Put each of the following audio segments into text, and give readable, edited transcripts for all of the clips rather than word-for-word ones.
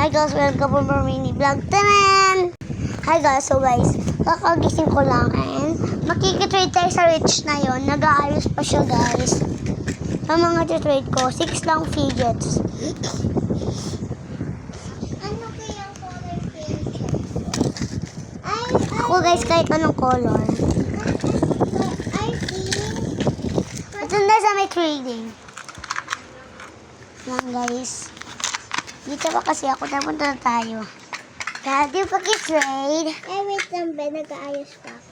Hi guys, welcome for my mini vlog. Tanan! Hi guys, so guys, kakagising ko lang and makikitrade tayo sa Rich na yon. Nag-aayos pa siya guys. Ang mga trade ko, 6 lang fidgets. Ano kaya color pink? Ako guys, kahit anong color. I think Ito na sa may trading. Yan guys. Dito pa kasi ako, napunta na tayo. Dati paki-trade. wait lang ba, nag-aayos pa ako.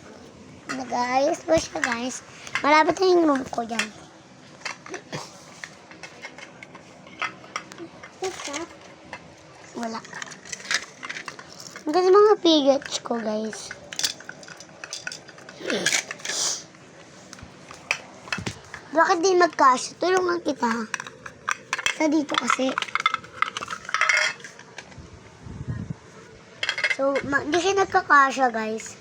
Nag-aayos pa siya guys. Malapit na yung room ko dyan. Basta, Wala. Ang ganda mga fidgets ko guys. Bakit di magkasya? Tulungan kita. Sa dito kasi. So, di siya nagkakasya guys.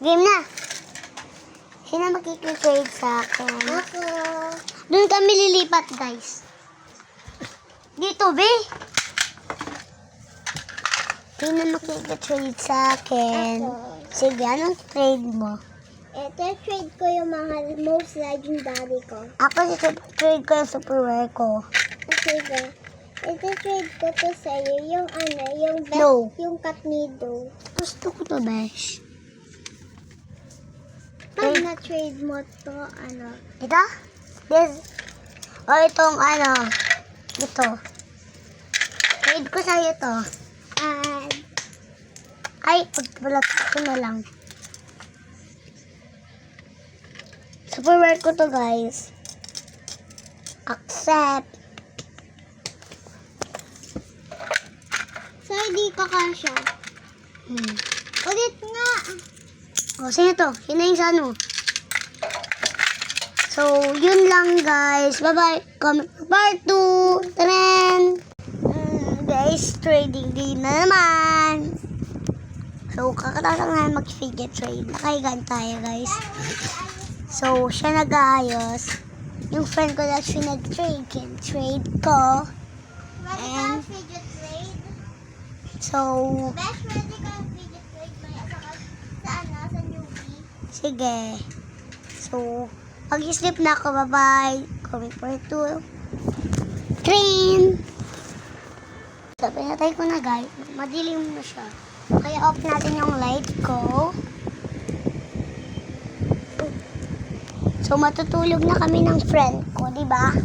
Game na. Sino makikitrade sa akin? ako. Doon kami lilipat guys. Dito, be. Sino makikitrade sa akin? Ako. Sige, anong trade mo? Ito, trade ko yung mga most legendary ko. Ako trade ko yung superware ko. Sige. Ito, trade ko to sa'yo. Yung yung best, No. yung Katnido. Gusto ko to, besh. Pag Eh. na-trade mo to, Ito? Itong ito. Trade ko sa'yo to. Ay, pagbalat ko na lang. Superware ko to, guys. Accept. so, hindi ka kasha. Ulit nga. O, sino to? Sino yung sa ano? So, yun lang, guys. Bye-bye. Comment part 2. Taren! Guys, trading din na naman. So, kakatapos na mag-fidget trade. Nakahigan tayo, guys. So, siya nag-aayos. Yung friend ko na siya nag-trade ko. Ready ka And- fidget trade? So, Best ready ka fidget trade mo sa newbie? sige. So, pag-sleep na ako. Bye-bye. Comment part 2. Train! So, pinatay ko na, guys. Madilim na siya. Kaya off natin yung light ko. So, matutulog na kami ng friend ko, di ba?